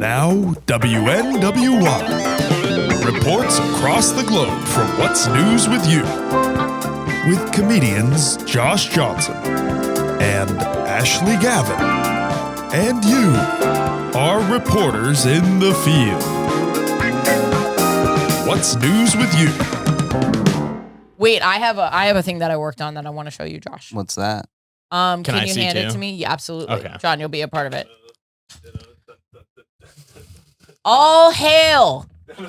Now, WNWY reports across the globe from What's News with You, with comedians Josh Johnson and Ashley Gavin, and you, our reporters in the field. What's News with You? Wait, I have a thing that I worked on that I want to show you, Josh. What's that? Can you hand it to me? Yeah, absolutely. Okay. John, you'll be a part of it. All hail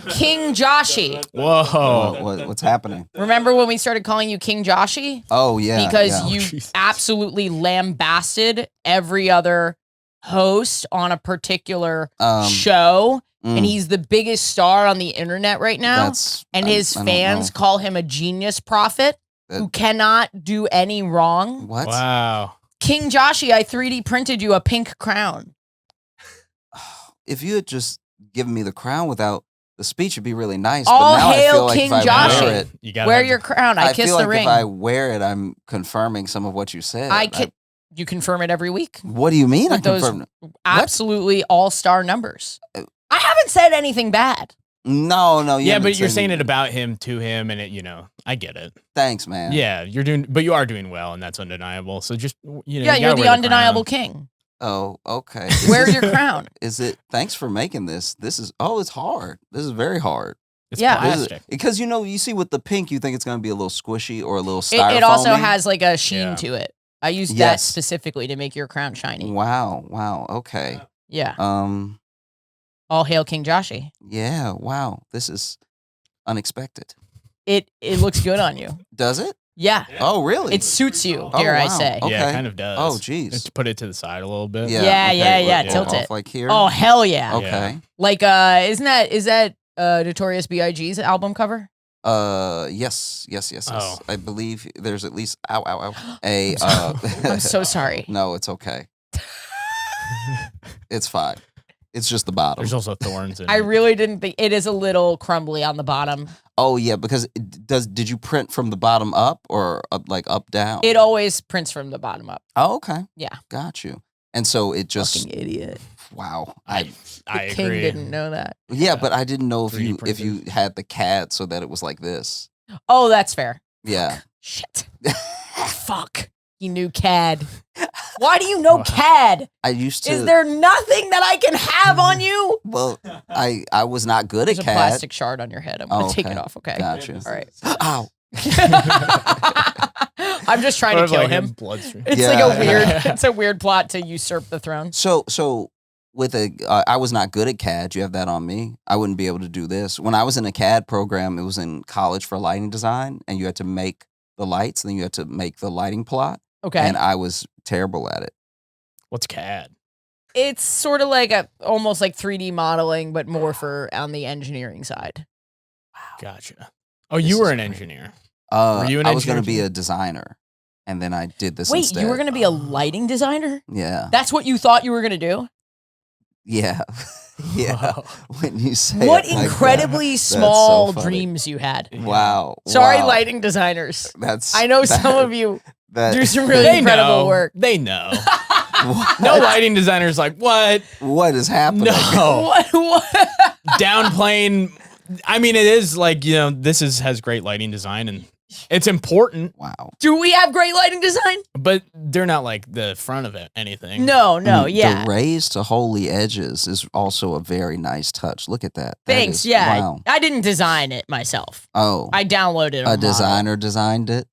King Joshy. Whoa. What's happening? Remember when we started calling you King Joshy? Oh, yeah. Because yeah. you absolutely lambasted every other host on a particular show. And he's the biggest star on the internet right now. And his fans call him a genius prophet who cannot do any wrong. What? Wow. King Joshy, I 3D printed you a pink crown. If you had just given me the crown without the speech, it'd be really nice. All but now hail I feel like King if I Joshy. wear it, Wear your crown. I kiss feel the like ring. if I wear it, I'm confirming some of what you said. You confirm it every week. What do you mean? With those absolutely all-star numbers. I haven't said anything bad. No. Yeah, but you're saying it about him to him, and I get it. Thank man. Yeah, but you are doing well, and that's undeniable. So just yeah, you're the undeniable king. Oh, okay. Where's your crown? Is it? Thanks for making this. This is. Oh, it's hard. This is very hard. It's plastic. Because you see with the pink, you think it's going to be a little squishy or a little styrofoam. It also has like a sheen to it. I used that specifically to make your crown shiny. Wow. Okay. Yeah. All hail King Joshy. Yeah. Wow. This is unexpected. It looks good on you. Does it? Yeah. Oh, really? It suits you, dare I say. Okay. Yeah, it kind of does. Oh, geez. Let's put it to the side a little bit. Yeah. Tilt it. Like here? Oh, hell yeah. Okay. Like, is that Notorious B.I.G.'s album cover? Yes. Oh. I believe there's at least, ow. I'm so sorry. No, it's okay. It's fine. It's just the bottom. There's also thorns in it. I really didn't think it is a little crumbly on the bottom. Oh yeah, because did you print from the bottom up or up down? It always prints from the bottom up. Oh, okay. Yeah. Got you. And so it just fucking idiot. Wow. I the king agree. didn't know that. Yeah, but I didn't know if 3D you had the CAD so that it was like this. Oh, that's fair. Yeah. Shit. Fuck. You knew CAD. Why do you know CAD? I used to. Is there nothing that I can have on you? Well, I was not good There's at a CAD. plastic shard on your head. I'm going to take okay. it off, okay? Gotcha. All right. Ow. I'm just trying to kill him. Bloodstream. It's like a weird, it's a weird plot to usurp the throne. So with I was not good at CAD. You have that on me. I wouldn't be able to do this. When I was in a CAD program, it was in college for lighting design, and you had to make the lights, and then you had to make the lighting plot. Okay. And I was terrible at it. What's CAD? It's sort of like almost like 3D modeling, but more for on the engineering side. Gotcha. Oh, you were an engineer. Were you an I was going to engineer be a designer, and then I did this Wait, instead. you were going to be a lighting designer? Yeah. That's what you thought you were going to do? Yeah. Yeah. Whoa. When you say What it like incredibly that, small that's so funny. dreams you had. Wow. Sorry, Wow. lighting designers. That's I know some of you that, do some really They incredible know. work. They know. What? No lighting designer's like, what? What is happening? No. What? Downplaying. I mean, it is like, has great lighting design and it's important, Wow. Do we have great lighting design? but they're not like the front of it, anything. No, yeah. The raised to holy edges is also a very nice touch. Look at that. That Thanks, is- yeah. Wow. I didn't design it myself. Oh. I downloaded a designer designed it.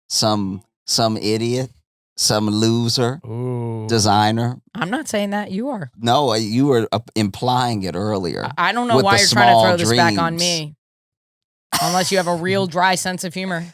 Some idiot, some loser Ooh. designer. I'm not saying that. You are. No, you were implying it earlier. I don't know With why the you're trying to small throw this back on dreams. me. Unless you have a real dry sense of humor.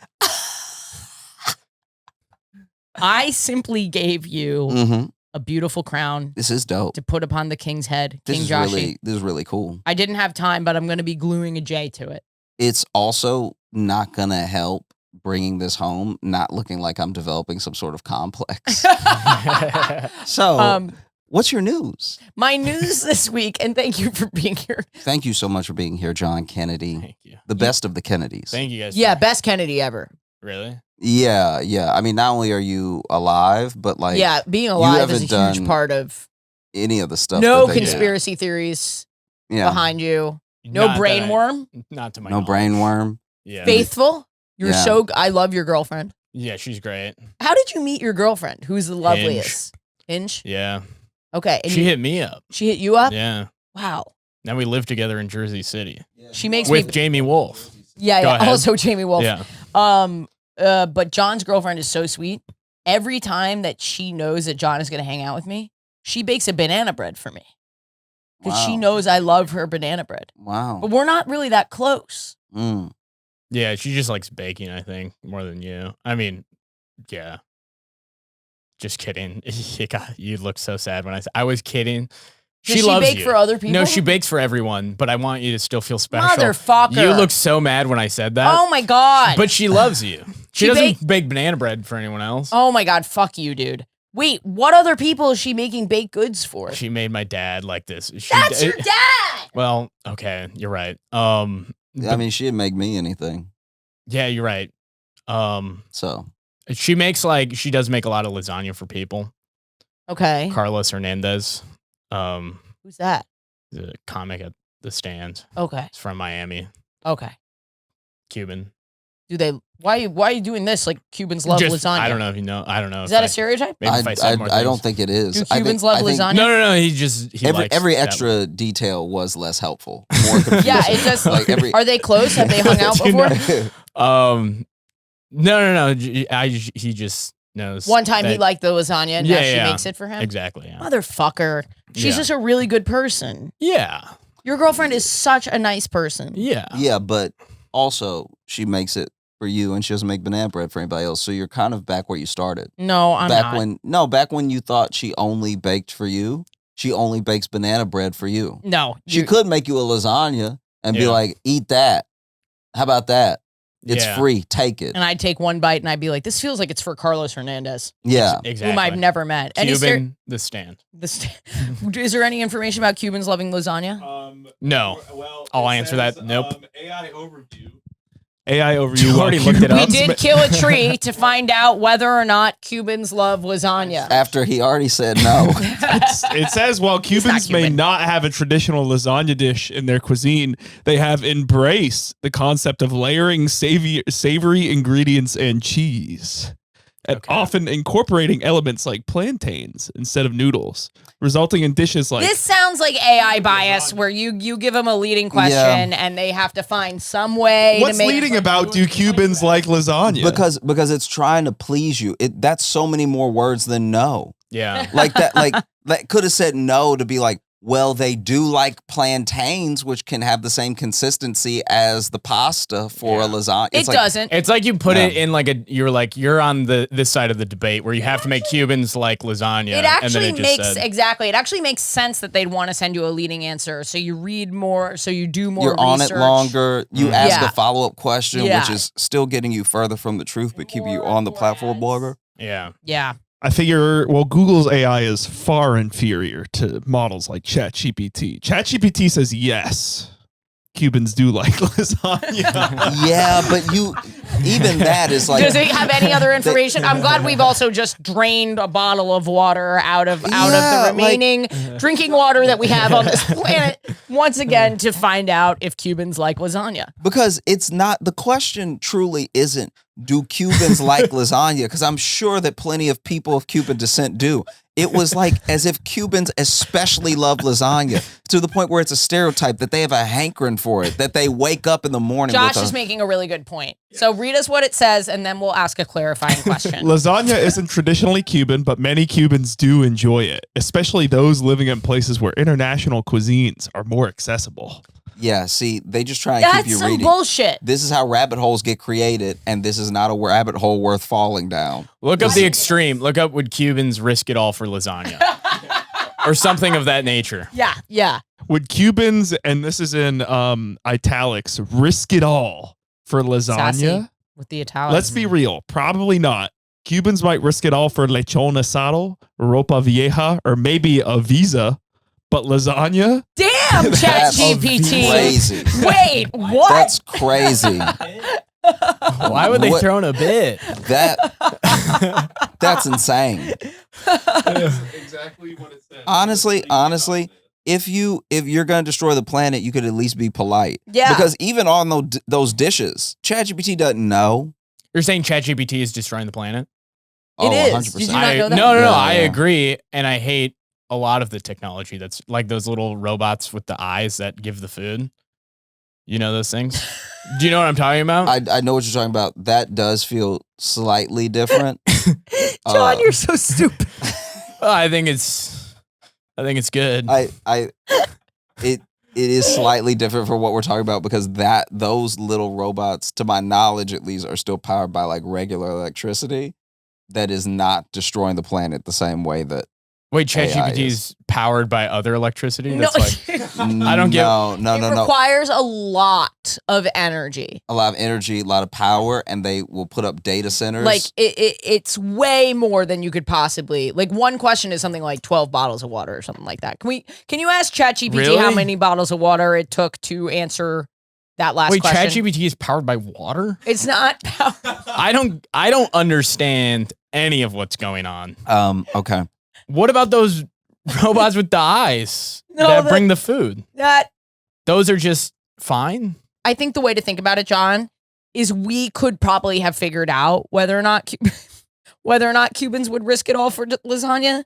I simply gave you Mm-hmm. a beautiful crown This is dope. to put upon the king's head, This King is Joshy. this is really cool. I didn't have time, but I'm going to be gluing a J to it. It's also not gonna help bringing this home not looking like I'm developing some sort of complex. So, what's your news? My news this week, and thank you for being here. Thank you so much for being here, John Kennedy. Thank you. The best of the Kennedys. Thank you guys. Yeah, best Kennedy ever. Really? Yeah. I mean, not only are you alive, but like yeah, being alive is a haven't huge done part of any of the stuff. No conspiracy theories behind you. No brainworm. Not to my knowledge. Brainworm. Yeah. Faithful. I love your girlfriend. Yeah, she's great. How did you meet your girlfriend? Who's the loveliest? Hinge? Yeah. Okay. And she hit me up. She hit you up? Yeah. Wow. Now we live together in Jersey City. Yeah. She makes with Jamie Wolf. Yeah. Also Jamie Wolf. Yeah. But John's girlfriend is so sweet. Every time that she knows that John is going to hang out with me, she bakes a banana bread for me. Because she knows I love her banana bread. Wow. But we're not really that close. Mm. Yeah, she just likes baking, I think, more than you. I mean, yeah. Just kidding. You look so sad when I was kidding. Does she bake for other people? No, she bakes for everyone, but I want you to still feel special. Motherfucker. You look so mad when I said that. Oh my God. But she loves you. She doesn't bake banana bread for anyone else. Oh my God, fuck you, dude. Wait, what other people is she making baked goods for? She made my dad like this. That's your dad! Well, okay, you're right. I mean, she'd make me anything. Yeah, you're right. So she does make a lot of lasagna for people. Okay. Carlos Hernandez. Who's that? The comic at the stand. Okay. It's from Miami. Okay. Cuban. Why are you doing this? Like Cubans love lasagna. I don't know if you know. I don't know. Is that a stereotype? Maybe I don't think it is. Do Cubans love lasagna? No. Every extra detail was less helpful. More confusing. Yeah, it just are they close? Have they hung out before? No. He just knows. One time he liked the lasagna and now she makes it for him? Exactly. Yeah. Motherfucker. She's just a really good person. Yeah. Your girlfriend is such a nice person. Yeah. Yeah, but also she makes it for you and she doesn't make banana bread for anybody else. So you're kind of back where you started. No, I'm not. Back when you thought she only baked for you, she only bakes banana bread for you. No. She could make you a lasagna and be like, eat that. How about that? It's free. Take it. And I'd take one bite and I'd be like, this feels like it's for Carlos Hernandez. Yeah. Exactly. Whom I've never met. Cuban, the stand. Is there any information about Cubans loving lasagna? No. Well, I'll answer that. Nope. AI overview. You already looked it up. We did kill a tree to find out whether or not Cubans love lasagna. After he already said no. It says while Cubans may not have a traditional lasagna dish in their cuisine, they have embraced the concept of layering savory ingredients and cheese, and often incorporating elements like plantains instead of noodles, resulting in dishes like... This sounds like AI bias, where you give them a leading question and they have to find some way What's to make... leading about do Cubans like lasagna? Because it's trying to please you. That's so many more words than no. Yeah. Like that could have said no to be like, well, they do like plantains, which can have the same consistency as the pasta for a lasagna. It doesn't. It's like you put it in you're on this side of the debate where you have to make Cubans like lasagna. It actually it actually makes sense that they'd want to send you a leading answer. So you read more, so you do more You're on research. it longer. You ask a follow-up question, which is still getting you further from the truth, but keeping you on the platform longer. Yeah. Yeah. I figure, Google's AI is far inferior to models like ChatGPT. ChatGPT says yes, Cubans do like lasagna. Yeah, but even that is like... Does it have any other information? I'm glad we've also just drained a bottle of water out of the remaining drinking water that we have on this planet once again to find out if Cubans like lasagna. Because it's not... The question truly isn't, do Cubans like lasagna? Because I'm sure that plenty of people of Cuban descent do. It was like as if Cubans especially love lasagna to the point where it's a stereotype that they have a hankering for it, that they wake up in the morning Josh is making a really good point. So read us what it says, and then we'll ask a clarifying question. Lasagna isn't traditionally Cuban, but many Cubans do enjoy it, especially those living in places where international cuisines are more accessible. Yeah, see, they just try and keep you reading. That's some bullshit. This is how rabbit holes get created, and this is not a rabbit hole worth falling down. Look up the extreme. Look up would Cubans risk it all for lasagna? Or something of that nature. Yeah. Would Cubans, and this is in italics, risk it all for lasagna? Sassy with the italics. Let's be real. Probably not. Cubans might risk it all for lechon asado, ropa vieja, or maybe a visa. But lasagna? Damn, ChatGPT. Crazy. Wait, what? That's crazy. Why would they throw in a bit? That's insane. That's exactly what it says. Honestly, if you're gonna destroy the planet, you could at least be polite. Yeah. Because even on those dishes, ChatGPT doesn't know. You're saying ChatGPT is destroying the planet? It is. 100%. Did you not know that? No. Yeah. I agree, and I hate a lot of the technology that's like those little robots with the eyes that give the food. You know those things? Do you know what I'm talking about? I know what you're talking about. That does feel slightly different. John, you're so stupid. Well, I think it's good. It is slightly different from what we're talking about because those little robots, to my knowledge at least, are still powered by like regular electricity. That is not destroying the planet the same way that. Wait, ChatGPT is powered by other electricity? No. That's like I don't get. No. It requires a lot of energy. A lot of energy, a lot of power, and they will put up data centers. Like it's way more than you could possibly. Like one question is something like 12 bottles of water or something like that. Can you ask ChatGPT Really? how many bottles of water it took to answer that last question? Wait, ChatGPT is powered by water? It's not. I don't understand any of what's going on. Okay. What about those robots with the eyes that bring the food? Those are just fine. I think the way to think about it, John, is we could probably have figured out whether or not Cubans would risk it all for lasagna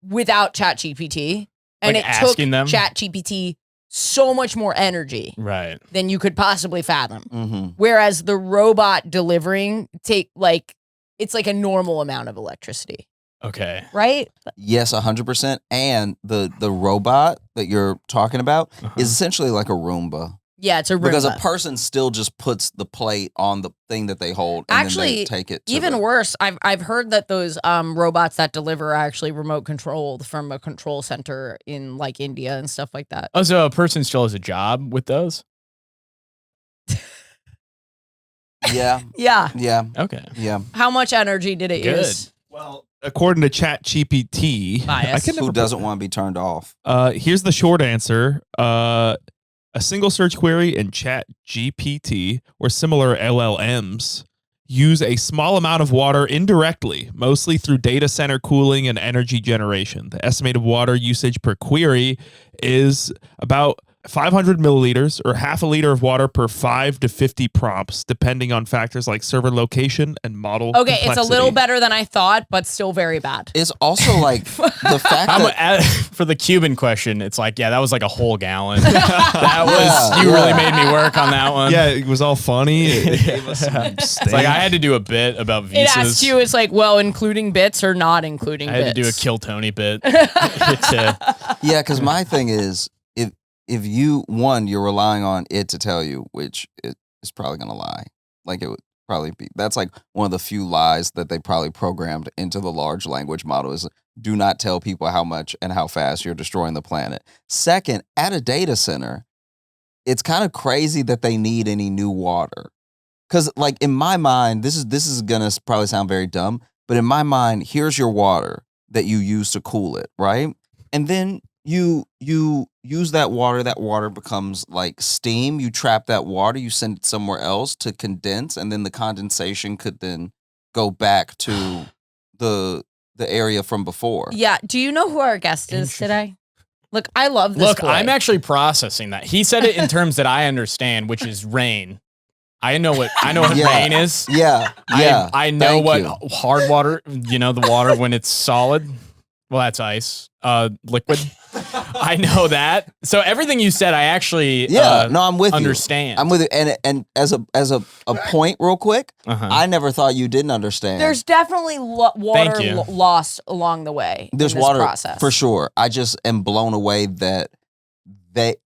without ChatGPT, and Like it took asking them? ChatGPT so much more energy Right. than you could possibly fathom. Mm-hmm. Whereas the robot delivering it's like a normal amount of electricity, Okay. right? Yes, 100%. And the robot that you're talking about is essentially like a Roomba. Yeah, it's a Roomba. Because a person still just puts the plate on the thing that they hold and then they take it to even worse, I've heard that those robots that deliver are actually remote controlled from a control center in like India and stuff like that. Oh, so a person still has a job with those? Yeah. Yeah. Yeah. Okay. Yeah. How much energy did it Good. use? Well, according to ChatGPT, Who doesn't want to be turned off? Here's the short answer. A single search query and ChatGPT or similar LLMs use a small amount of water indirectly, mostly through data center cooling and energy generation. The estimated water usage per query is about 500 milliliters or half a liter of water per 5 to 50 prompts, depending on factors like server location and model Okay, complexity. it's a little better than I thought, but still very bad. It's also like the fact that For the Cuban question, it's like, yeah, that was like a whole gallon. You really made me work on that one. Yeah, it was all funny. It gave us some It's like I had to do a bit about visas. It asks you, it's like, well, including bits or not including I had bits? to do a Kill Tony bit. yeah, because my thing is, if you're relying on it to tell you, which it is probably going to lie. Like it would probably be, that's like one of the few lies that they probably programmed into the large language model is do not tell people how much and how fast you're destroying the planet. Second, at a data center, it's kind of crazy that they need any new water. Because like in my mind, this is going to probably sound very dumb, but in my mind, here's your water that you use to cool it, right? And then you use that water becomes like steam. You trap that water, you send it somewhere else to condense, and then the condensation could then go back to the area from before. Yeah. Do you know who our guest is today? Look, I love this boy. I'm actually processing that. He said it in terms that I understand, which is rain. I know what rain is. Yeah. I know what hard water, the water when it's solid. Well, that's ice. Liquid. I know that. So everything you said, I actually I'm with understand. I'm with you. And as a point real quick, I never thought you didn't understand. There's definitely water lost along the way. There's in this water process. for sure. I just am blown away that that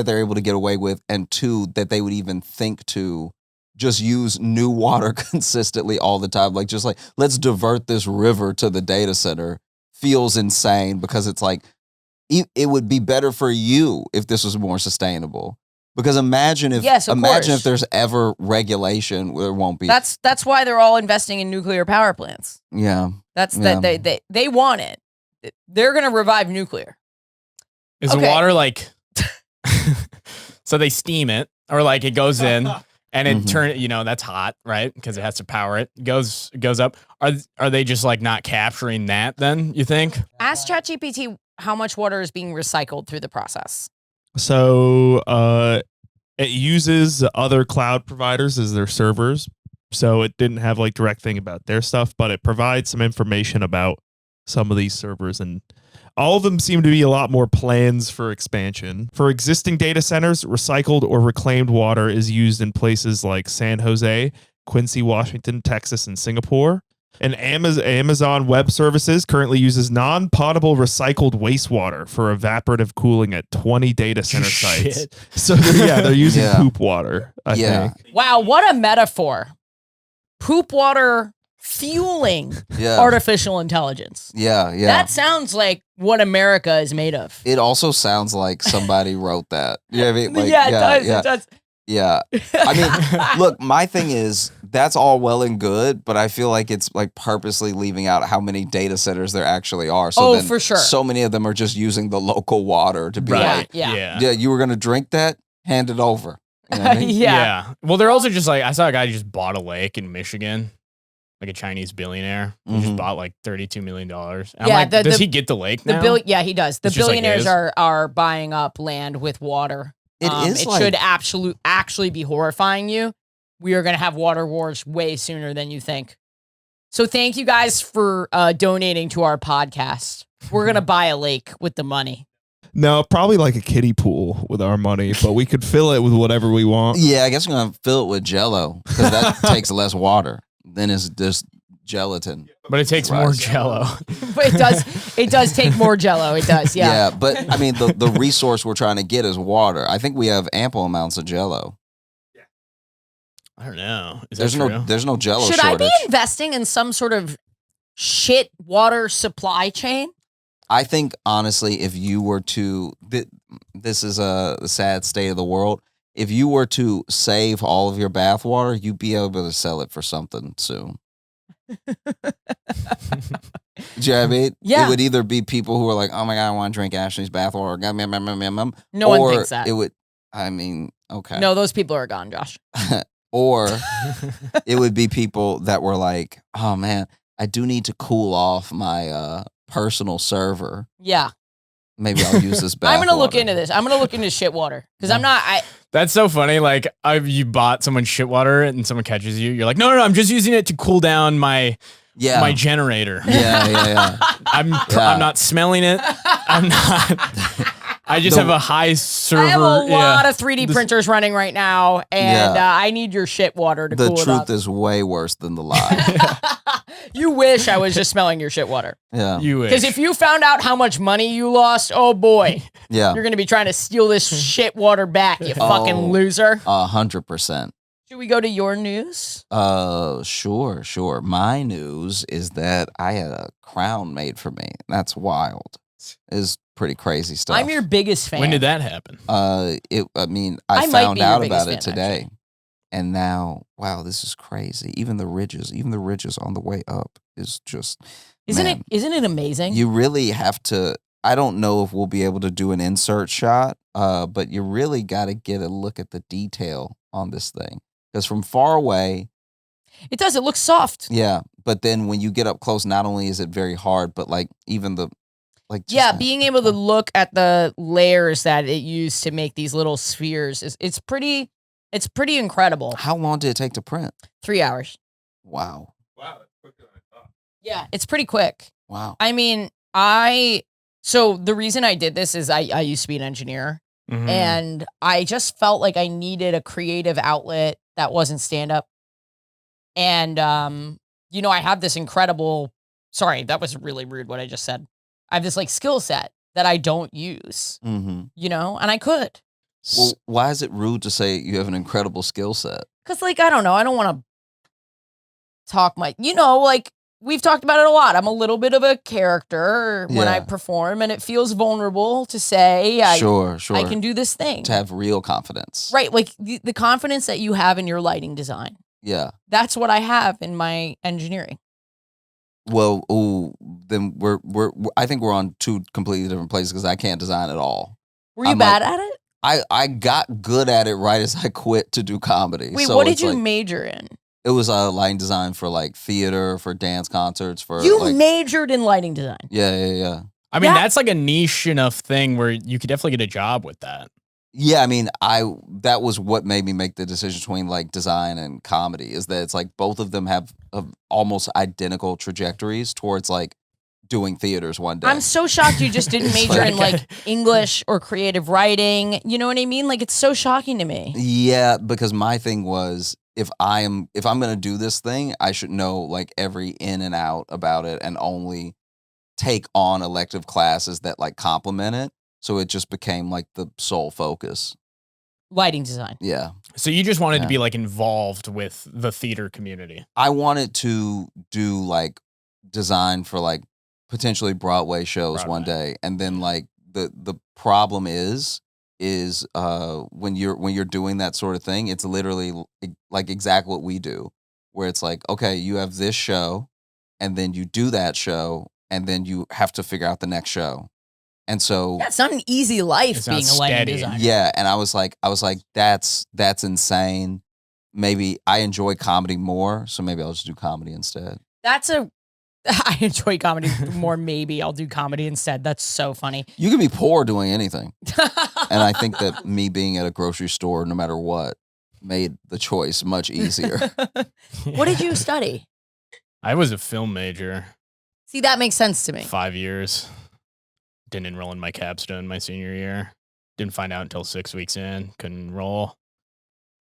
they're able to get away with, and two, that they would even think to just use new water consistently all the time. Like let's divert this river to the data center. Feels insane because it's like it would be better for you if this was more sustainable. Because imagine if if there's ever regulation, there won't be. That's why they're all investing in nuclear power plants. Yeah, they want it. They're gonna revive nuclear. Is the water like? So they steam it, or like it goes in, and it that's hot, right? Because it has to power it. Goes up. Are they just like not capturing that then, you think? Ask ChatGPT how much water is being recycled through the process. So it uses other cloud providers as their servers. So it didn't have like direct thing about their stuff, but it provides some information about some of these servers, and all of them seem to be a lot more plans for expansion. For existing data centers, recycled or reclaimed water is used in places like San Jose, Quincy, Washington, Texas, and Singapore. And Amazon Web Services currently uses non-potable recycled wastewater for evaporative cooling at 20 data center sites. So they're using poop water, I think. Wow, what a metaphor. Poop water fueling artificial intelligence. Yeah. That sounds like what America is made of. It also sounds like somebody wrote that. You know what I mean? Like, it does. Yeah. I mean, look, my thing is that's all well and good, but I feel like it's like purposely leaving out how many data centers there actually are. So for sure. So many of them are just using the local water to be like, you were going to drink that? Hand it over. You know what I mean? Yeah. Well, they're also just like, I saw a guy just bought a lake in Michigan, like a Chinese billionaire. He just bought like $32 million. I'm like, does he get the lake now? Yeah, he does. The billionaires are buying up land with water. It should actually be horrifying you. We are going to have water wars way sooner than you think. So thank you guys for donating to our podcast. We're going to buy a lake with the money. No, probably like a kiddie pool with our money, but we could fill it with whatever we want. Yeah, I guess we're going to fill it with Jell-O because that takes less water than it's just gelatin. But it takes more Jell-O. But it does take more Jell-O. It does, yeah. Yeah, but I mean, the resource we're trying to get is water. I think we have ample amounts of Jell-O. I don't know. There's no Jell-O shortage. Should I be investing in some sort of shit water supply chain? I think, honestly, if you were to, this is a sad state of the world. If you were to save all of your bath water, you'd be able to sell it for something soon. Do you know what I mean? Yeah. It would either be people who are like, oh my God, I want to drink Ashley's bath water. No one thinks that. It would, I mean, okay. No, those people are gone, Josh. Or it would be people that were like, oh man, I do need to cool off my personal server. Yeah. Maybe I'll use this bath I'm going to look water. into this. I'm going to look into shit water because I'm not. That's so funny. Like, you bought someone's shit water and someone catches you. You're like, no, I'm just using it to cool down my generator. Yeah. I'm not smelling it. I'm not. I just have a high server. I have a lot of 3D printers running right now, and I need your shit water to cool it up. The truth is way worse than the lie. You wish I was just smelling your shit water. Yeah. You wish. Because if you found out how much money you lost, oh boy. Yeah. You're going to be trying to steal this shit water back, you fucking loser. 100%. Should we go to your news? Sure. My news is that I had a crown made for me. That's wild. It's pretty crazy stuff. I'm your biggest fan. When did that happen? I found out about it today. Actually. And now, wow, this is crazy. Even the ridges on the way up is just Isn't it amazing? You really have to, I don't know if we'll be able to do an insert shot, but you really got to get a look at the detail on this thing. Because from far away, it looks soft. Yeah, but then when you get up close, not only is it very hard, but like even the being able to look at the layers that it used to make these little spheres it's pretty incredible. How long did it take to print? 3 hours. Wow. That's quicker than I thought. Yeah, it's pretty quick. Wow. I mean, so the reason I did this is I used to be an engineer, and I just felt like I needed a creative outlet that wasn't stand-up. And, I have this incredible, sorry, that was really rude what I just said. I have this like skill set that I don't use, and I could. Well, why is it rude to say you have an incredible skill set? Because I don't know. I don't want to talk we've talked about it a lot. I'm a little bit of a character when I perform, and it feels vulnerable to say, sure. I can do this thing. To have real confidence. Right. Like the confidence that you have in your lighting design. Yeah. That's what I have in my engineering. Well, then I think we're on two completely different places because I can't design at all. Were you bad at it? I got good at it right as I quit to do comedy. Wait, so what did you major in? It was lighting design for like theater, for dance concerts, for You majored in lighting design. Yeah. I mean, that's like a niche enough thing where you could definitely get a job with that. Yeah, I mean, that was what made me make the decision between like design and comedy, is that it's like both of them have almost identical trajectories towards like doing theaters one day. I'm so shocked you just didn't major in like English or creative writing. You know what I mean? Like, it's so shocking to me. Yeah, because my thing was, if I'm gonna do this thing, I should know like every in and out about it and only take on elective classes that like complement it. So it just became like the sole focus. Lighting design. Yeah. So you just wanted to be like involved with the theater community. I wanted to do like design for like potentially Broadway shows one day. And then like the problem is when you're doing that sort of thing, it's literally like exactly what we do, where it's like, okay, you have this show and then you do that show and then you have to figure out the next show. And so it's not an easy life being a lighting designer. Yeah, and I was like, that's insane. Maybe I enjoy comedy more, so maybe I'll just do comedy instead. I enjoy comedy more. Maybe I'll do comedy instead. That's so funny. You can be poor doing anything. And I think that me being at a grocery store, no matter what, made the choice much easier. What did you study? I was a film major. See, that makes sense to me. 5 years. Didn't enroll in my capstone my senior year. Didn't find out until 6 weeks in. Couldn't enroll.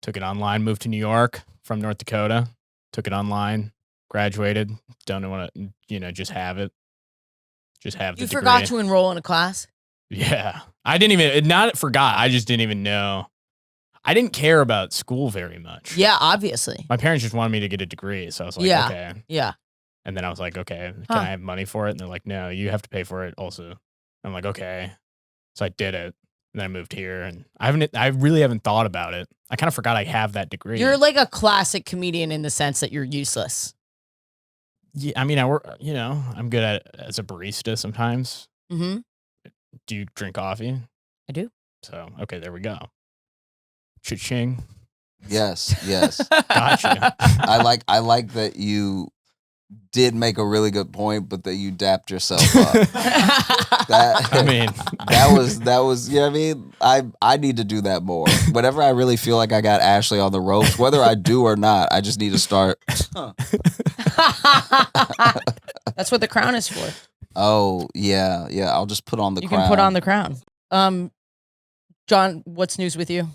Took it online. Moved to New York from North Dakota. Took it online. Graduated. Don't want to, just have it. Just have the degree. You forgot to enroll in a class? Yeah. I didn't even, not forgot. I just didn't even know. I didn't care about school very much. Yeah, obviously. My parents just wanted me to get a degree. So I was like, okay. Yeah. And then I was like, okay, can I have money for it? And they're like, no, you have to pay for it also. I'm like, okay. So I did it. And then I moved here and I really haven't thought about it. I kind of forgot I have that degree. You're like a classic comedian in the sense that you're useless. Yeah, I mean, I'm good at as a barista sometimes. Mm-hmm. Do you drink coffee? I do. So, okay, there we go. Cha-ching. Yes. Gotcha. I like that you did make a really good point, but that you dapped yourself up. That was you know what I mean? I need to do that more. Whenever I really feel like I got Ashley on the ropes, whether I do or not, I just need to start. That's what the crown is for. Oh, yeah. I'll just put on the crown. You can put on the crown. John, what's news with you?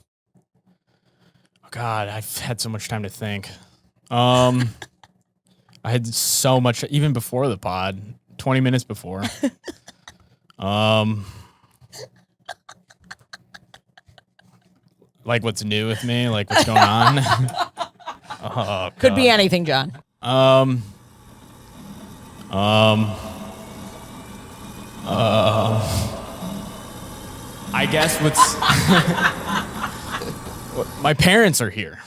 Oh God, I've had so much time to think. I had so much, even before the pod, 20 minutes before. Like what's new with me, like what's going on. Could be anything, John. I guess my parents are here.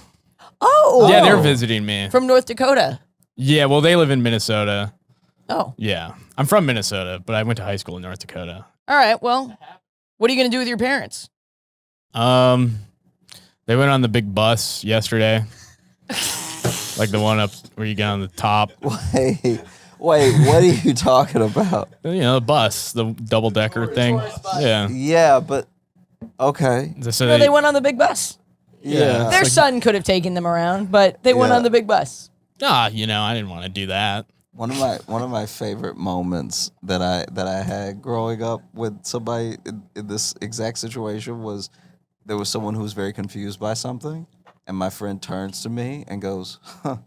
Oh. Yeah, they're visiting me. From North Dakota. Yeah, well, they live in Minnesota. Oh. Yeah. I'm from Minnesota, but I went to high school in North Dakota. All right, well, what are you going to do with your parents? They went on the big bus yesterday. Like the one up where you get on the top. Wait, what are you talking about? The bus, the double-decker thing. Yeah. Yeah, but okay. So they went on the big bus. Yeah. Their son could have taken them around, but they went on the big bus. I didn't want to do that. One of my favorite moments that I had growing up with somebody in this exact situation was there was someone who was very confused by something, and my friend turns to me and goes, "Huh,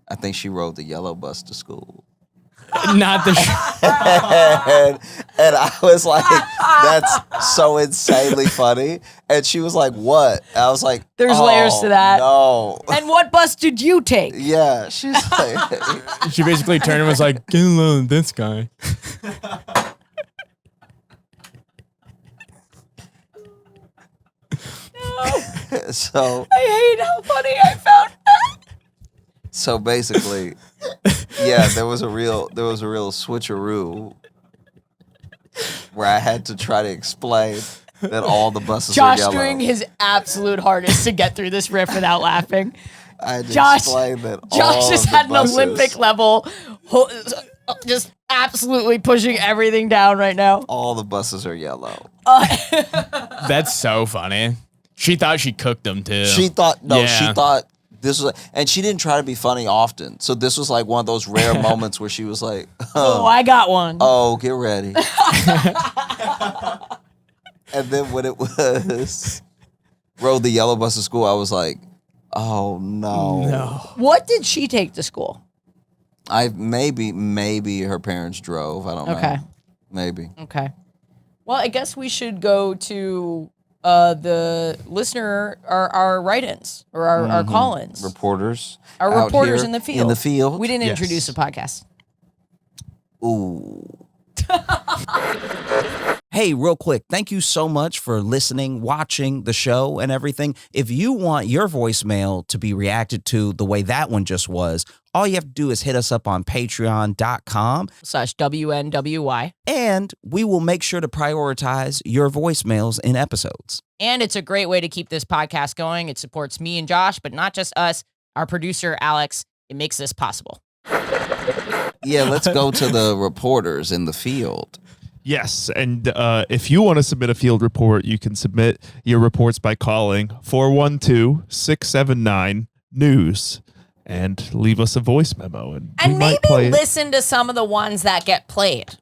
I think she rode the yellow bus to school." Not the and I was like, that's so insanely funny. And she was like, what? And I was like, there's layers to that. No. And what bus did you take? Yeah. She's like, she basically turned and was like, get along with this guy. No. So I hate how funny I found that. So basically, yeah, there was a real switcheroo where I had to try to explain that all the buses Josh are yellow. doing his absolute hardest to get through this riff without laughing. Josh has had an Olympic level, just absolutely pushing everything down right now. All the buses are yellow. That's so funny. She thought she cooked them too. She thought this was, and she didn't try to be funny often. So this was like one of those rare moments where she was like, "Oh, I got one." Oh, get ready. And then when it was rode the yellow bus to school, I was like, oh no. What did she take to school? Maybe her parents drove. I don't know. Okay. Maybe. Okay. Well, I guess we should go to the listener, our write-ins or our call-ins. Reporters. Our reporters here in the field. In the field. We didn't introduce the podcast. Ooh. Hey, real quick, thank you so much for listening, watching the show and everything. If you want your voicemail to be reacted to the way that one just was, all you have to do is hit us up on patreon.com/WNWY. And we will make sure to prioritize your voicemails in episodes. And it's a great way to keep this podcast going. It supports me and Josh, but not just us, our producer, Alex. It makes this possible. Yeah, let's go to the reporters in the field. Yes, and if you want to submit a field report, you can submit your reports by calling 412-679-NEWS and leave us a voice memo. And maybe listen to some of the ones that get played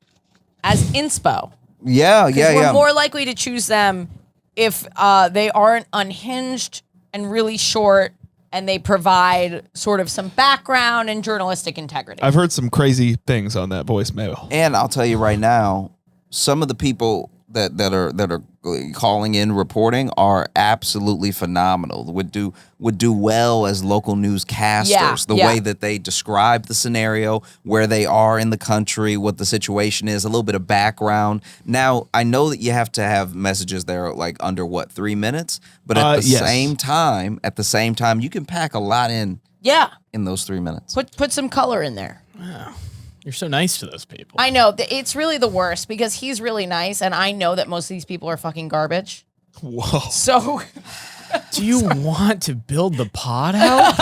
as inspo. Yeah. We're more likely to choose them if they aren't unhinged and really short, and they provide sort of some background and journalistic integrity. I've heard some crazy things on that voicemail. And I'll tell you right now, some of the people that are calling in reporting are absolutely phenomenal. Would do well as local newscasters. The way that they describe the scenario, where they are in the country, what the situation is, a little bit of background. Now, I know that you have to have messages that are like under 3 minutes, but at the same time, you can pack a lot in. Yeah. In those 3 minutes. Put some color in there. Wow. You're so nice to those people. I know. It's really the worst because he's really nice, and I know that most of these people are fucking garbage. Whoa. So, do you want to build the pod out?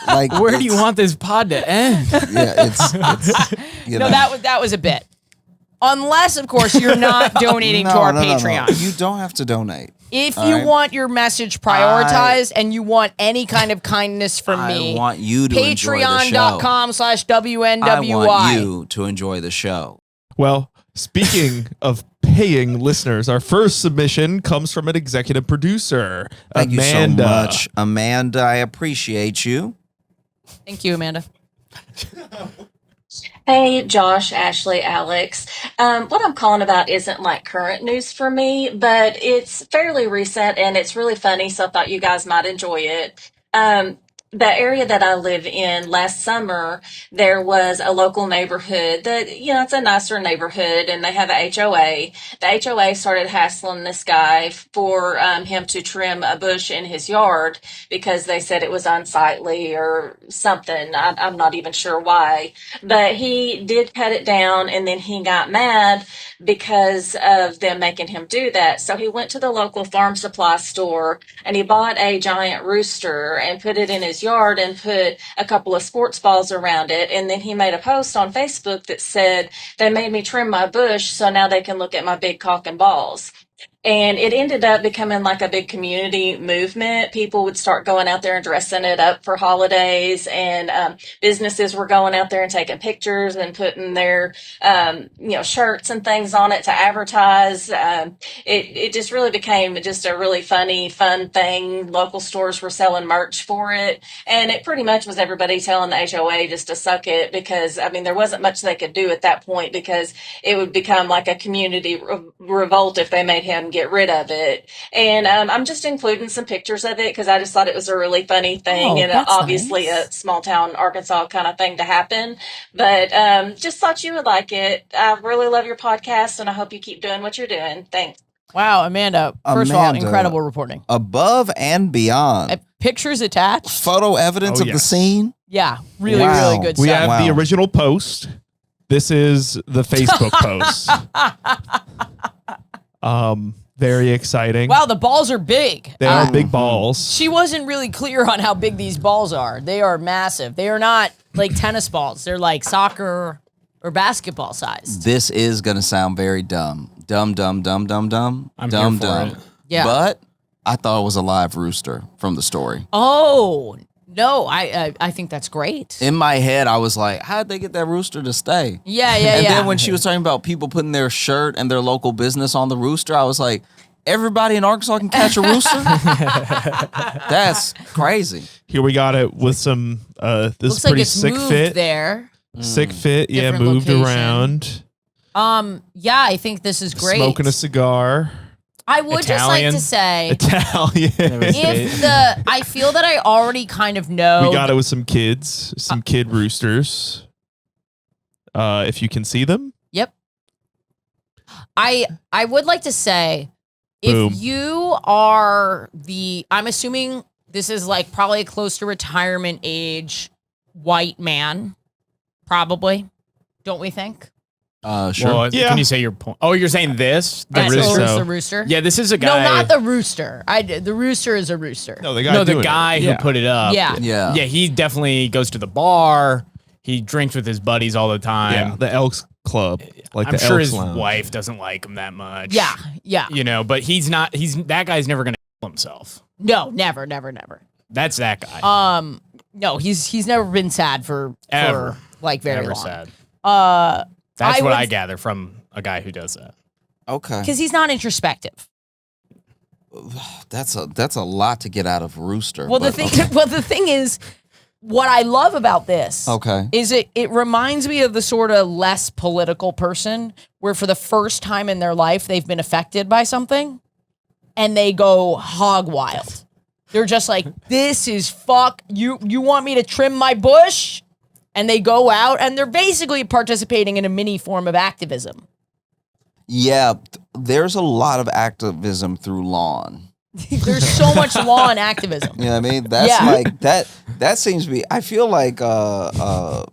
Like, where do you want this pod to end? Yeah, it's you know. that was a bit. Unless, of course, you're not donating to our Patreon. No. You don't have to donate. If you want your message prioritized and you want any kind of kindness from me, I want you to enjoy the show. Patreon.com/WNWY. I want you to enjoy the show. Well, speaking of paying listeners, our first submission comes from an executive producer, Thank Amanda. you so much, Amanda. I appreciate you. Thank you, Amanda. Hey, Josh, Ashley, Alex. What I'm calling about isn't like current news for me, but it's fairly recent and it's really funny, so I thought you guys might enjoy it. The area that I live in, last summer, there was a local neighborhood that, it's a nicer neighborhood, and they have a HOA. The HOA started hassling this guy for him to trim a bush in his yard because they said it was unsightly or something. I'm not even sure why. But he did cut it down, and then he got mad because of them making him do that. So he went to the local farm supply store, and he bought a giant rooster and put it in his yard and put a couple of sports balls around it. And then he made a post on Facebook that said, "They made me trim my bush, so now they can look at my big cock and balls." And it ended up becoming like a big community movement. People would start going out there and dressing it up for holidays, and businesses were going out there and taking pictures and putting their, shirts and things on it to advertise. It just really became just a really fun thing. Local stores were selling merch for it, and it pretty much was everybody telling the HOA just to suck it because, there wasn't much they could do at that point because it would become like a community revolt if they made him get rid of it. And I'm just including some pictures of it because I just thought it was a really funny thing, and obviously nice. A small town Arkansas kind of thing to happen. But just thought you would like it. I really love your podcast, and I hope you keep doing what you're doing. Thanks. Wow, Amanda. First of all, incredible reporting. Above and beyond. Pictures attached. Photo evidence of the scene. Yeah, really good stuff. We have the original post. This is the Facebook post. Very exciting. Wow, the balls are big. They are big balls. She wasn't really clear on how big these balls are. They are massive. They are not like tennis balls. They're like soccer or basketball sized. This is going to sound very dumb. Dumb. I'm dumb. here for it. Yeah. But I thought it was a live rooster from the story. Oh, no, I think that's great. In my head, I was like, how'd they get that rooster to stay? Yeah. And then when she was talking about people putting their shirt and their local business on the rooster, I was like, everybody in Arkansas can catch a rooster? That's crazy. Here we got it with some, this Looks is pretty like it's sick moved fit. there. Sick fit, yeah, Different moved location. around. Yeah, I think this is great. Smoking a cigar. I would just like Italian. to say, Italian. I feel that I already kind of know. We got it with some kids, some kid roosters. If you can see them. Yep. I would like to say, Boom. if you are I'm assuming this is like probably close to retirement age white man, probably. Don't we think? Sure. Well, Yeah. Can you say your point? Oh, you're saying this? The That's rooster? the rooster. Yeah, this is a No, guy. not the rooster. The rooster is a rooster. No, the guy. No, the doing guy it. who put it up. Yeah. Yeah. Yeah, he definitely goes to the bar. He drinks with his buddies all the time. Yeah, the Elks Club. Like I'm the sure Elks his Lounge. wife doesn't like him that much. Yeah. Yeah. You know, but that guy's never going to kill himself. No, never. That's that guy. No, he's never been sad for Ever. like very Never long. sad. I That's what would- I gather from a guy who does that. Okay. Because he's not introspective. That's a lot to get out of rooster. Well, but the thing is, what I love about this Okay. is it reminds me of the sort of less political person where for the first time in their life they've been affected by something and they go hog wild. They're just like, this is fuck. You want me to trim my bush? And they go out and they're basically participating in a mini form of activism. Yeah, there's a lot of activism through lawn. There's so much lawn activism. You know what I mean? That's Yeah. like that seems to be I feel like I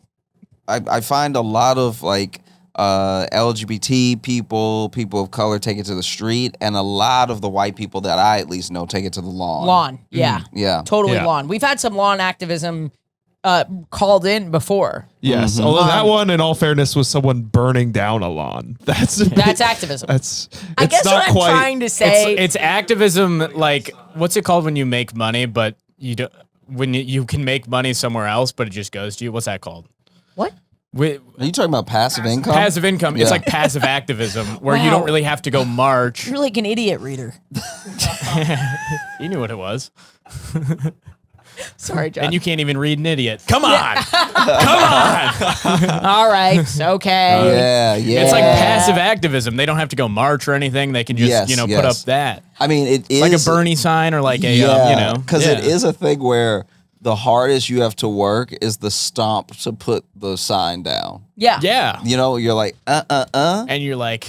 find a lot of like LGBT people of color take it to the street, and a lot of the white people that I at least know take it to the lawn. Lawn, yeah. Yeah. Totally Yeah. lawn. We've had some lawn activism called in before. Yes, although that one, in all fairness, was someone burning down a lawn. That's activism. That's. I it's guess not what I'm quite, trying to say. It's activism. Like, what's it called when you make money, but you don't? When you can make money somewhere else, but it just goes to you. What's that called? What? Are you talking about passive income? Passive income. Yeah. It's like passive activism, where you Wow. don't really have to go march. You're like an idiot reader. You knew what it was, Sorry, John. and you can't even read an idiot. Come on, come on. All right. Okay. Yeah. It's like passive activism. They don't have to go march or anything. They can just Yes, put yes. up that, I mean, it is like a Bernie sign or like a because it is a thing where the hardest you have to work is the stomp to put the sign down. Yeah. Yeah, You know, you're like and you're like,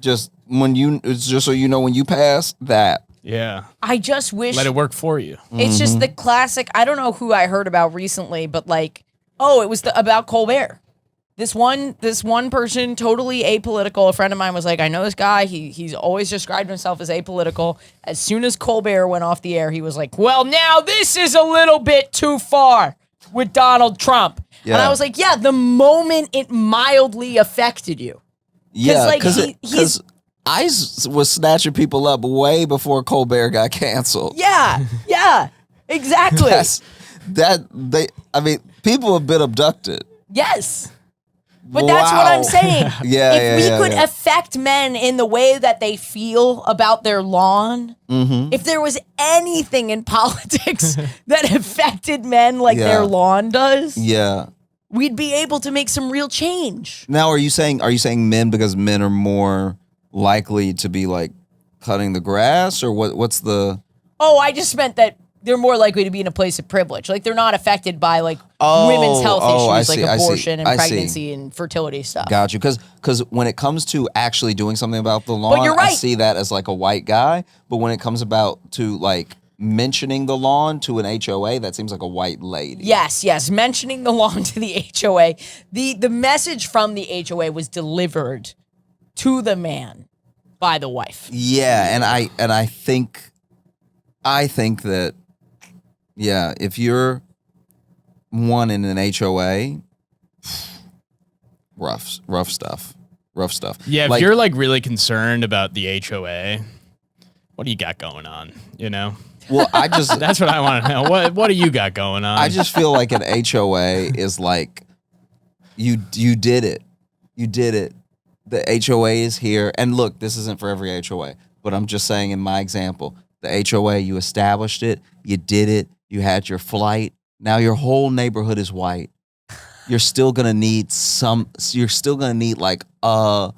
just it's just so you know when you pass that. yeah, I just wish let it work for you. it's just the classic. I don't know who I heard about recently, but like, oh, it was about Colbert. This one person, totally apolitical. A friend of mine was like, I know this guy. He's always described himself as apolitical. As soon as Colbert went off the air, he was like, well, now this is a little bit too far with Donald Trump. Yeah. And I was like, yeah, the moment it mildly affected you. Yeah, like, because I was snatching people up way before Colbert got canceled. Yeah, exactly. I mean, people have been abducted. Yes. But that's what I'm Wow. saying. If we could yeah. affect men in the way that they feel about their lawn, if there was anything in politics that affected men like Yeah. their lawn does, Yeah. we'd be able to make some real change. Now, are you saying men because men are more likely to be like cutting the grass, or what's the? Oh, I just meant that they're more likely to be in a place of privilege. Like they're not affected by like women's health issues like abortion and pregnancy and fertility stuff. Got you. Because when it comes to actually doing something about the lawn, you're I right. see that as like a white guy. But when it comes about to like mentioning the lawn to an HOA, that seems like a white lady. Yes. Mentioning the lawn to the HOA. The message from the HOA was delivered to the man by the wife. Yeah, and I think that if you're one in an HOA, rough stuff. Yeah, if you're like really concerned about the HOA, what do you got going on? You know. Well, that's what I want to know. What do you got going on? I just feel like an HOA is like you did it. You did it. The HOA is here. And look, this isn't for every HOA, but I'm just saying in my example, the HOA, you established it, you did it, you had your flight. Now your whole neighborhood is white. You're still gonna need like a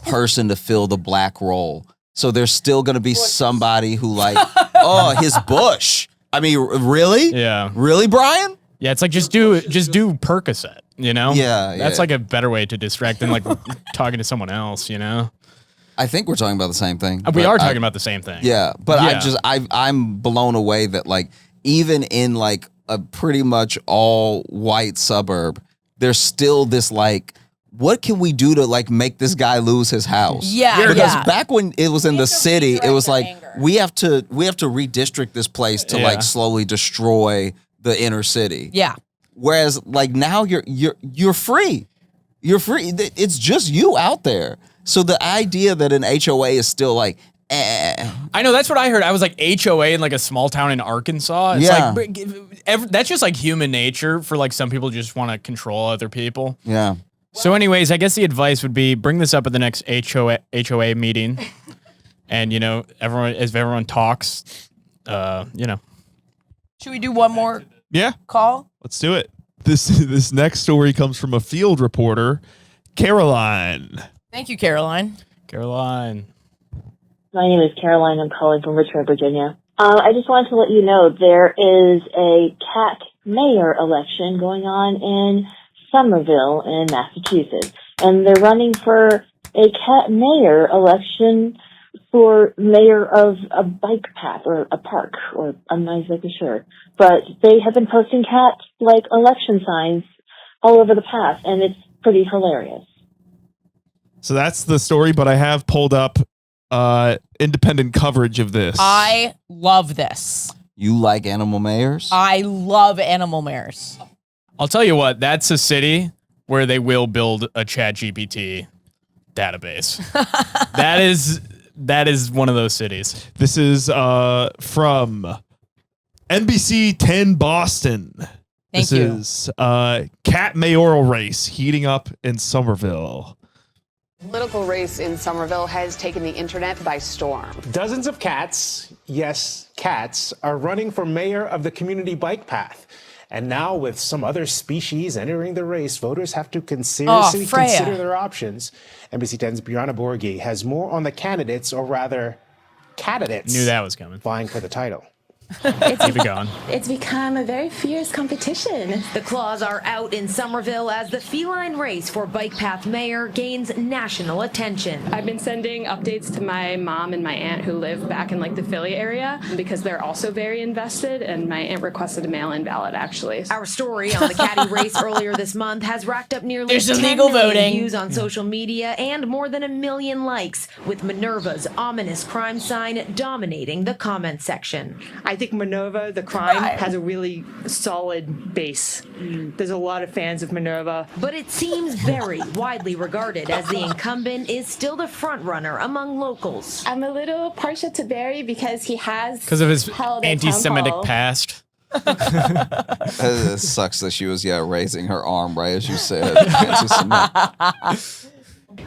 person to fill the black role. So there's still gonna be somebody who like, oh, his bush. I mean, really? Yeah. Really, Brian? Yeah, it's like just do Percocet, you know? Yeah. That's like a better way to distract than like talking to someone else, you know? I think we're talking about the same thing. We are talking about the same thing. Yeah, but I'm blown away that like even in like a pretty much all white suburb, there's still this like, what can we do to like make this guy lose his house? Yeah, because back when it was in the city, it was like we have to redistrict this place to like slowly destroy the inner city. Yeah. Whereas like now you're free. You're free. It's just you out there. So the idea that an HOA is still like, I know, that's what I heard. I was like HOA in like a small town in Arkansas. It's like, that's just like human nature for like some people just want to control other people. Yeah. So anyways, I guess the advice would be bring this up at the next HOA meeting. And, you know, everyone talks, you know. Should we do one more call? Let's do it. This next story comes from a field reporter, Caroline. Thank you, Caroline. Caroline. My name is Caroline. I'm calling from Richmond, Virginia. I just wanted to let you know there is a cat mayor election going on in Somerville in Massachusetts. And they're running for a cat mayor election for mayor of a bike path or a park, or I'm not exactly sure. But they have been posting cat like election signs all over the path, and it's pretty hilarious. So that's the story, but I have pulled up independent coverage of this. I love this. You like animal mayors? I love animal mayors. I'll tell you what, that's a city where they will build a ChatGPT database. That is one of those cities. This is from NBC 10 Boston. Thank you. This is cat mayoral race heating up in Somerville. The political race in Somerville has taken the internet by storm. Dozens of cats, yes, cats, are running for mayor of the community bike path. And now with some other species entering the race, voters have to seriously consider their options. NBC 10's Brianna Borghi has more on the candidates, or rather, candidates. Knew that was coming. Vying for the title. Keep it going. It's become a very fierce competition. The claws are out in Somerville as the feline race for Bike Path Mayor gains national attention. I've been sending updates to my mom and my aunt who live back in like the Philly area because they're also very invested, and my aunt requested a mail-in ballot actually. Our story on the catty race earlier this month has racked up nearly 10 illegal million voting views on social media and more than 1 million likes, with Minerva's ominous crime sign dominating the comment section. I think Minerva, the crime, has a really solid base. There's a lot of fans of Minerva. But it seems very widely regarded as the incumbent is still the front runner among locals. I'm a little partial to Barry because he has because of his anti-Semitic past. It sucks that she was raising her arm right as you said.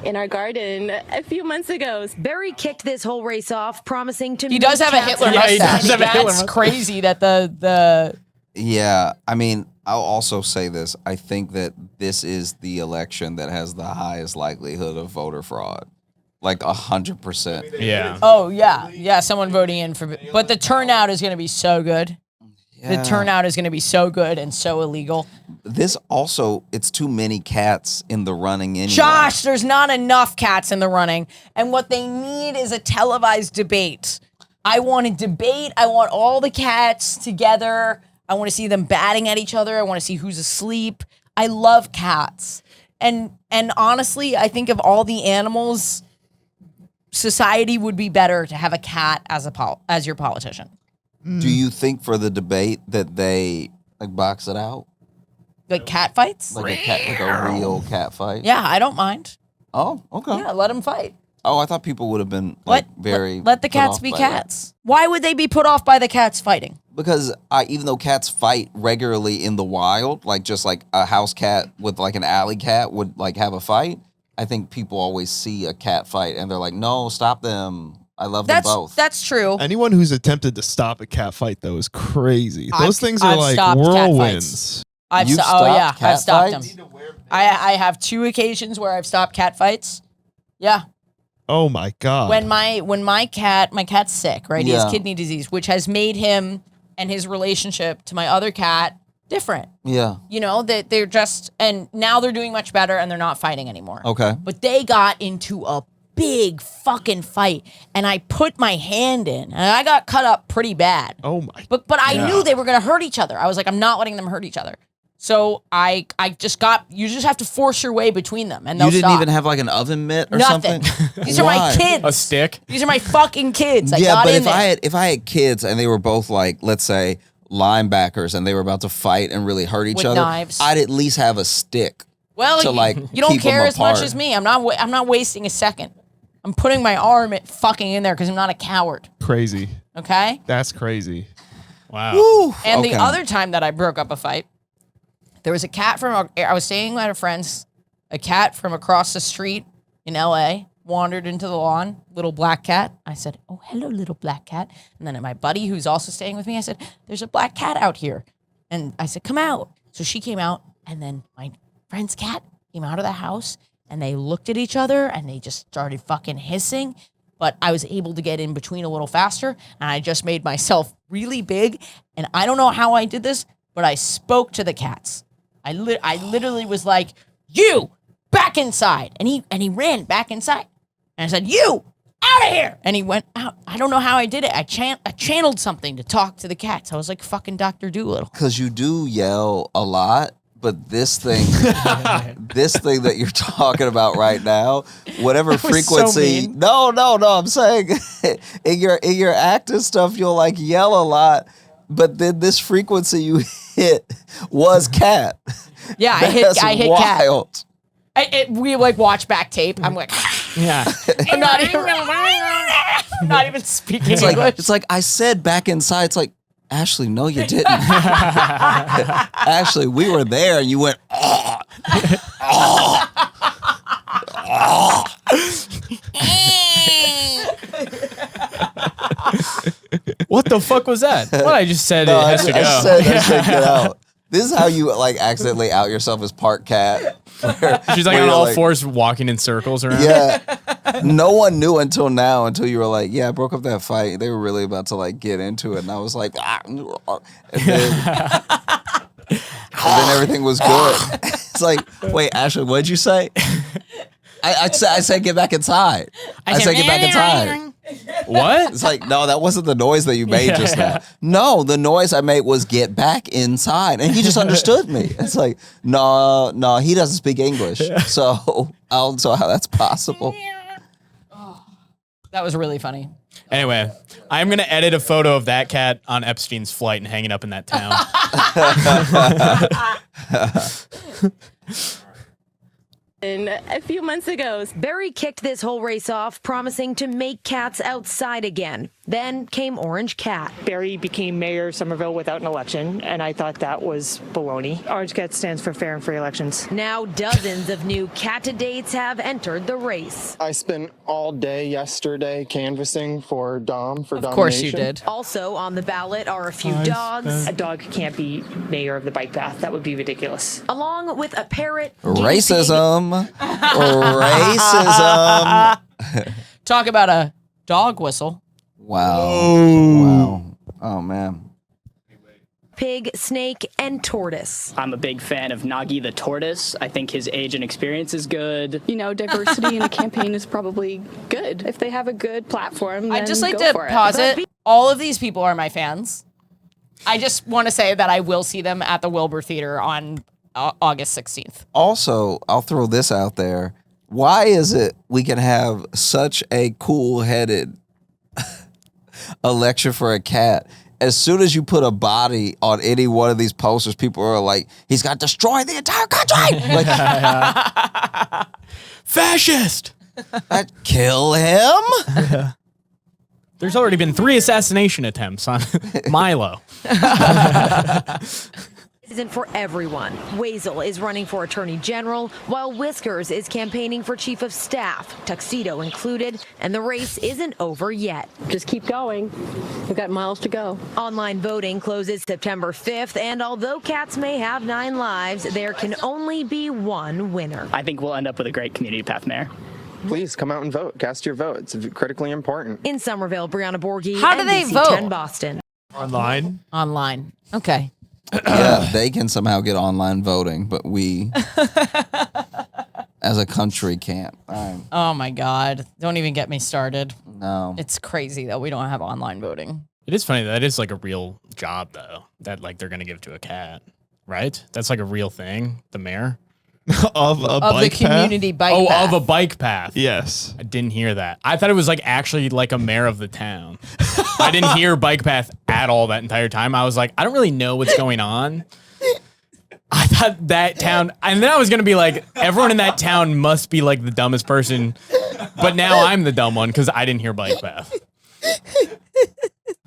In our garden a few months ago. Barry kicked this whole race off, promising to. He does have a Hitler mustache. That's crazy that the. Yeah, I mean, I'll also say this. I think that this is the election that has the highest likelihood of voter fraud. Like 100%. Yeah. Oh, yeah. Someone voting in for. But the turnout is going to be so good. Yeah. The turnout is going to be so good and so illegal. This also, it's too many cats in the running anyway. Josh, there's not enough cats in the running. And what they need is a televised debate. I want a debate. I want all the cats together. I want to see them batting at each other. I want to see who's asleep. I love cats. And honestly, I think of all the animals, society would be better to have a cat as your politician. Do you think for the debate that they like box it out? Like cat fights? Like a real cat fight? Yeah, I don't mind. Oh, okay. Yeah, let them fight. Oh, I thought people would have been Let the cats be cats. Why would they be put off by the cats fighting? Because even though cats fight regularly in the wild, like just like a house cat with like an alley cat would like have a fight, I think people always see a cat fight and they're like, no, stop them. I love them both. That's true. Anyone who's attempted to stop a cat fight, though, is crazy. Those things are I've like stopped whirlwinds. I've stopped them. I have 2 occasions where I've stopped cat fights. Yeah. Oh my God. When my cat's sick, right? He has kidney disease, which has made him and his relationship to my other cat different. Yeah. You know, that they're just, and now they're doing much better and they're not fighting anymore. Okay. But they got into a big fucking fight and I put my hand in and I got cut up pretty bad. Oh my. But I knew they were going to hurt each other. I was like, I'm not letting them hurt each other. So I just you just have to force your way between them and they'll You didn't stop. even have like an oven mitt or Nothing. something? These are my kids. A stick? These are my fucking kids. I yeah, got but in there. if I had kids and they were both like, let's say, linebackers and they were about to fight and really hurt each With other, knives. I'd at least have a stick. Well, to like you don't keep them care as much apart. as me. I'm not wasting a second. I'm putting my arm fucking in there because I'm not a coward. Crazy. Okay? That's crazy. Wow. Woo, And okay. the other time that I broke up a fight, there was a cat I was staying at a friend's, a cat from across the street in LA wandered into the lawn, little black cat. I said, oh, hello, little black cat. And then my buddy who's also staying with me, I said, there's a black cat out here. And I said, come out. So she came out and then my friend's cat came out of the house and they looked at each other and they just started fucking hissing. But I was able to get in between a little faster and I just made myself really big. And I don't know how I did this, but I spoke to the cats. I literally was like, you, back inside. And he ran back inside. And I said, you, out of here. And he went out. I don't know how I did it. I channeled something to talk to the cats. I was like fucking Dr. Doolittle. Because you do yell a lot, but this thing that you're talking about right now, whatever frequency. So mean. No, I'm saying in your active stuff, you'll like yell a lot, but then this frequency you hit was cat. Yeah, I hit wild. cat. We like watch back tape. I'm like, Yeah. I'm not even speaking English. It's like I said back inside. It's like, Ashley, no, you didn't. Ashley, we were there and you went, oh, oh, oh. What the fuck was that? What I just said No, it has to go. I said get out. This is how you like accidentally out yourself as part cat. She's like on all fours walking in circles around. Yeah. No one knew until you were like, yeah, I broke up that fight. They were really about to like get into it. And I was like, and then everything was good. It's like, wait, Ashley, what'd you say? I said get back inside. I said get back inside. What? It's like, no, that wasn't the noise that you made just now. No, the noise I made was get back inside. And he just understood me. It's like, no, he doesn't speak English. So I don't know how that's possible. That was really funny. Anyway, I'm going to edit a photo of that cat on Epstein's flight and hang it up in that town. A few months ago, Barry kicked this whole race off, promising to make cats outside again. Then came Orange Cat. Barry became mayor of Somerville without an election, and I thought that was baloney. Orange Cat stands for fair and free elections. Now dozens of new candidates have entered the race. I spent all day yesterday canvassing for Dom, for domination. Of course you did. Also on the ballot are a few dogs. A dog can't be mayor of the bike path. That would be ridiculous. Along with a parrot. Racism. Racism. Talk about a dog whistle. Wow. Oh, man. Pig, snake, and tortoise. I'm a big fan of Nagi the tortoise. I think his age and experience is good. you know, diversity in a campaign is probably good. If they have a good platform, then I'd just like go to for pause it. it. All of these people are my fans. I just want to say that I will see them at the Wilbur Theater on August 16th. Also, I'll throw this out there. Why is it we can have such a cool-headed election for a cat? As soon as you put a body on any one of these posters, people are like, he's got to destroy the entire country. Like, fascist. Kill him? There's already been 3 assassination attempts on Milo. Isn't for everyone. Weasel is running for Attorney General, while Whiskers is campaigning for Chief of Staff, tuxedo included, and the race isn't over yet. Just keep going. We've got miles to go. Online voting closes September 5th, and although cats may have 9 lives, there can only be one winner. I think we'll end up with a great community path mayor. Please come out and vote. Cast your vote. It's critically important. In Somerville, Brianna Borghi, How do they NBC vote? 10 Boston. Online. Online. Okay. Yeah, they can somehow get online voting, but we, as a country, can't. Oh my God. Don't even get me started. No. It's crazy that we don't have online voting. It is funny. That is like a real job, though, that like they're going to give to a cat, right? That's like a real thing, the mayor. of a bike the community path? bike path. Of a bike path. Yes. I didn't hear that. I thought it was like actually like a mayor of the town. I didn't hear bike path at all that entire time. I was like, I don't really know what's going on. I thought that town, and then I was going to be like, everyone in that town must be like the dumbest person. But now I'm the dumb one because I didn't hear bike path.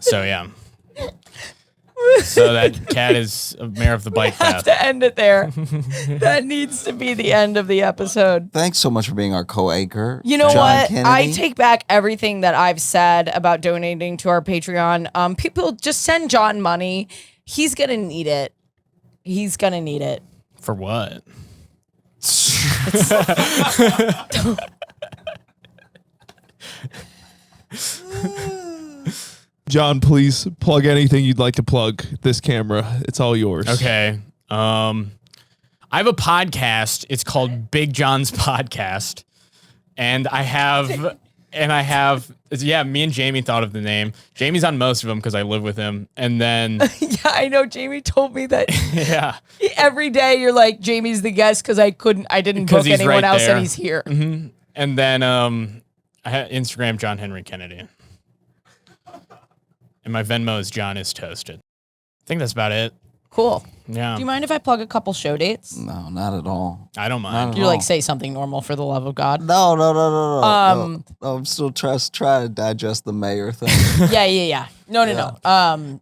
So yeah. So that cat is a mayor of the bike path. Have to end it there. That needs to be the end of the episode. Thanks so much for being our co-anchor. You know John what? Kennedy. I take back everything that I've said about donating to our Patreon. People just send John money. He's gonna need it. He's gonna need it. For what? John, please plug anything you'd like to plug. This camera, it's all yours. Okay. I have a podcast. It's called Big John's Podcast. And I have, yeah, me and Jamie thought of the name. Jamie's on most of them because I live with him. And then. Yeah, I know. Jamie told me that. Yeah. Every day you're like, Jamie's the guest because I didn't book anyone right else there. and he's here. Mm-hmm. And then I have Instagram, John Henry Kennedy. And my Venmo is John is Toasted. I think that's about it. Cool. Yeah. Do you mind if I plug a couple show dates? No, not at all. I don't mind. Do you like say something normal for the love of God? No. No, I'm still trying to digest the mayor thing. Yeah. No.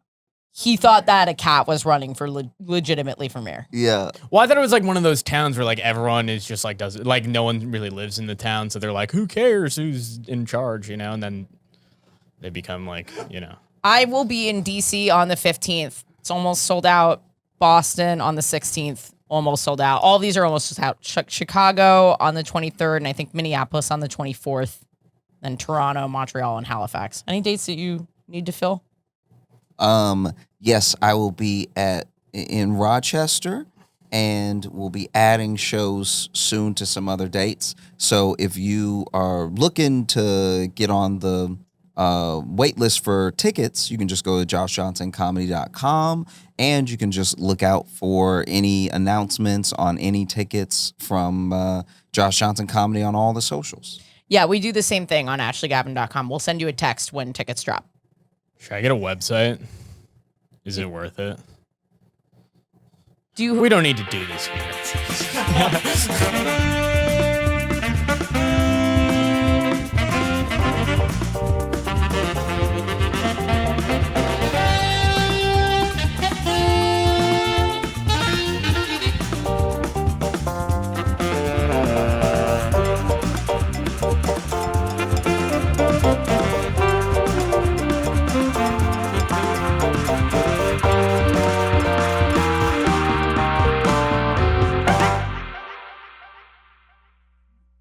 He thought that a cat was running for legitimately for mayor. Yeah. Well, I thought it was like one of those towns where like everyone is just like like no one really lives in the town, so they're like, who cares who's in charge, and then they become like, I will be in DC on the 15th. It's almost sold out. Boston on the 16th, almost sold out. All these are almost sold out. Chicago on the 23rd, and I think Minneapolis on the 24th. Then Toronto, Montreal, and Halifax. Any dates that you need to fill? Yes, I will be in Rochester, and we'll be adding shows soon to some other dates. So if you are looking to get on the wait list for tickets, you can just go to joshjohnsоncomedy.com, and you can just look out for any announcements on any tickets from Josh Johnson Comedy on all the socials. Yeah, we do the same thing on ashleyGavin.com. We'll send you a text when tickets drop. Should I get a website? Is it worth it? We don't need to do this here.